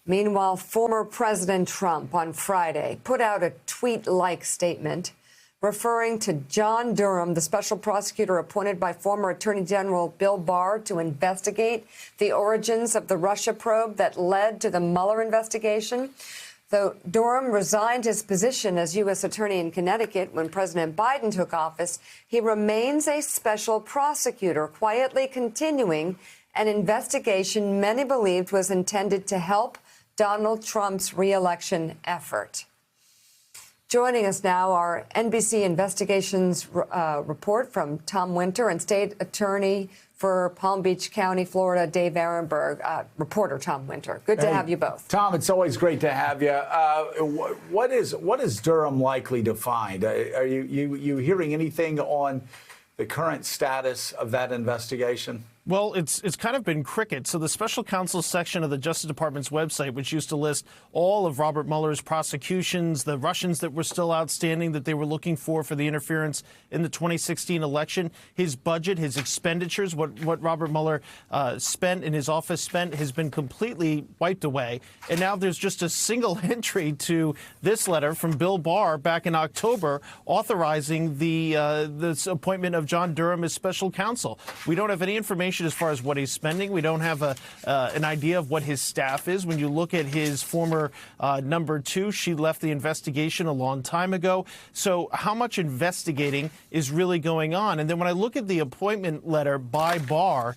Meanwhile, former President Trump on Friday put out a tweet-like statement referring to John Durham, the special prosecutor appointed by former Attorney General Bill Barr to investigate the origins of the Russia probe that led to the Mueller investigation. Though Durham resigned his position as U.S. Attorney in Connecticut when President Biden took office, he remains a special prosecutor, quietly continuing an investigation many believed was intended to help Donald Trump's re-election effort. Joining us now, our NBC Investigations report from Tom Winter and State Attorney for Palm Beach County, Florida, Dave Aronberg. Reporter Tom Winter. Good to have you both. Tom, it's always great to have you. What is Durham likely to find? Are you hearing anything on the current status of that investigation? Well, it's kind of been cricket. So the special counsel section of the Justice Department's website, which used to list all of Robert Mueller's prosecutions, the Russians that were still outstanding that they were looking for the interference in the 2016 election, his budget, his expenditures, what Robert Mueller spent and his office spent has been completely wiped away. And now there's just a single entry to this letter from Bill Barr back in October authorizing this appointment of John Durham as special counsel. We don't have any information as far as what he's spending. We don't have an idea of what his staff is. When you look at his former number two, she left the investigation a long time ago. So how much investigating is really going on? And then when I look at the appointment letter by Barr,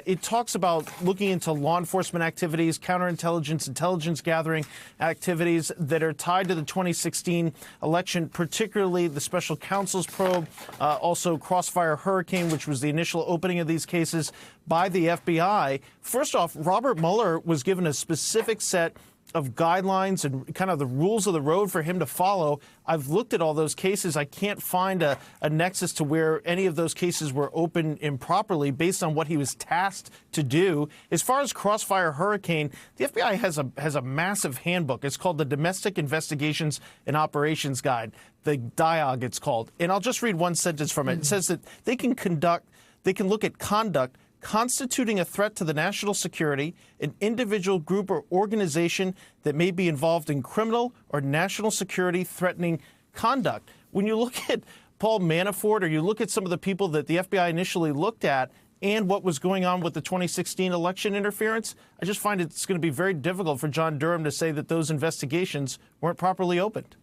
it talks about looking into law enforcement activities, counterintelligence, intelligence gathering activities that are tied to the 2016 election, particularly the special counsel's probe, also Crossfire Hurricane, which was the initial opening of these cases by the FBI. First off, Robert Mueller was given a specific set of guidelines and kind of the rules of the road for him to follow. I've looked at all those cases. I can't find a nexus to where any of those cases were opened improperly based on what he was tasked to do. As far as Crossfire Hurricane, the FBI has a massive handbook. It's called the Domestic Investigations and Operations Guide, the DIOG it's called. And I'll just read one sentence from it. It says that they can look at conduct constituting a threat to the national security, an individual, group, or organization that may be involved in criminal or national security threatening conduct. When you look at Paul Manafort or you look at some of the people that the FBI initially looked at and what was going on with the 2016 election interference, I just find it's going to be very difficult for John Durham to say that those investigations weren't properly opened.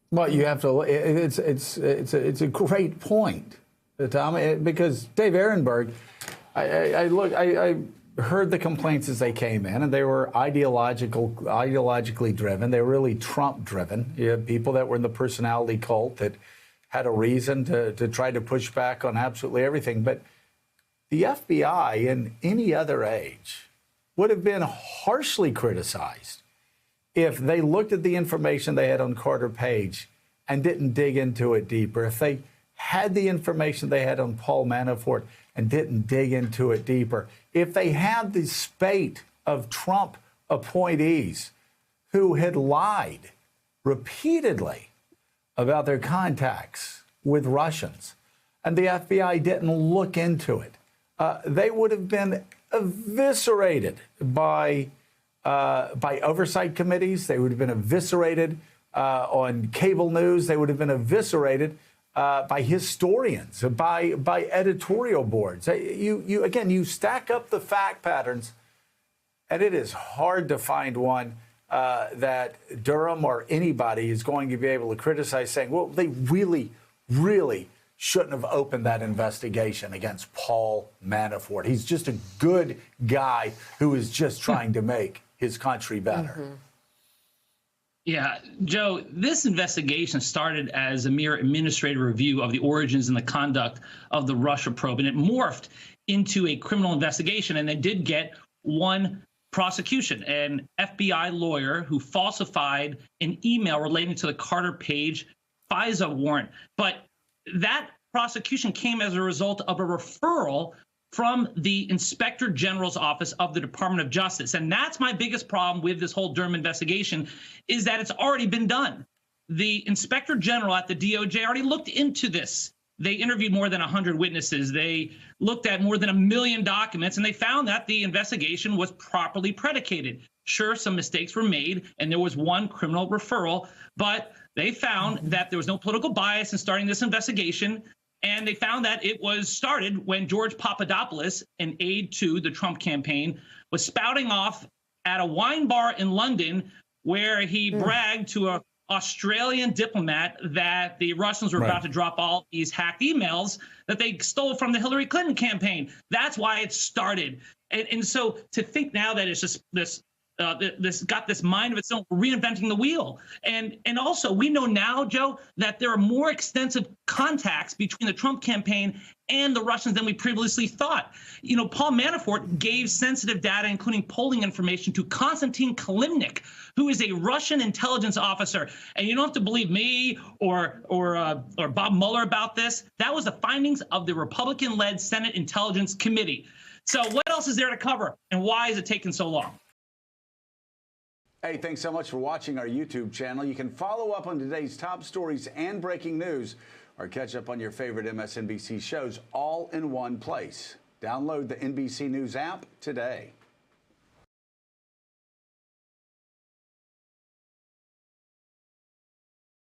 Well, you have to. It's a great point, Tom, because Dave Aronberg. I heard the complaints as they came in, and they were ideologically driven. They were really Trump driven. You had people that were in the personality cult that had a reason to try to push back on absolutely everything. But the FBI in any other age would have been harshly criticized if they looked at the information they had on Carter Page and didn't dig into it deeper. If they had the information they had on Paul Manafort and didn't dig into it deeper. If they had the spate of Trump appointees who had lied repeatedly about their contacts with Russians, and the FBI didn't look into it, they would have been eviscerated by oversight committees. They would have been eviscerated on cable news. They would have been eviscerated by historians, by editorial boards. You stack up the fact patterns, and it is hard to find one that Durham or anybody is going to be able to criticize, saying, well, they really, really shouldn't have opened that investigation against Paul Manafort. He's just a good guy who is just trying to make his country better. Mm-hmm. Yeah, Joe, this investigation started as a mere administrative review of the origins and the conduct of the Russia probe, and it morphed into a criminal investigation. And they did get one prosecution, an FBI lawyer who falsified an email relating to the Carter Page FISA warrant. But that prosecution came as a result of a referral from the Inspector General's office of the Department of Justice. And that's my biggest problem with this whole Durham investigation, is that it's already been done. The Inspector General at the DOJ already looked into this. They interviewed more than 100 witnesses. They looked at more than 1 million documents, and they found that the investigation was properly predicated. Sure, some mistakes were made, and there was one criminal referral, but they found that there was no political bias in starting this investigation. And they found that it was started when George Papadopoulos, an aide to the Trump campaign, was spouting off at a wine bar in London where he bragged to an Australian diplomat that the Russians were about to drop all these hacked emails that they stole from the Hillary Clinton campaign. That's why it started. And so to think now that it's just this got this mind of its own, reinventing the wheel. And also, we know now, Joe, that there are more extensive contacts between the Trump campaign and the Russians than we previously thought. You know, Paul Manafort gave sensitive data, including polling information, to Konstantin Kilimnik, who is a Russian intelligence officer. And you don't have to believe me or Bob Mueller about this. That was the findings of the Republican-led Senate Intelligence Committee. So what else is there to cover, and why is it taking so long? Hey, thanks so much for watching our YouTube channel. You can follow up on today's top stories and breaking news, or catch up on your favorite MSNBC shows all in one place. Download the NBC News app today.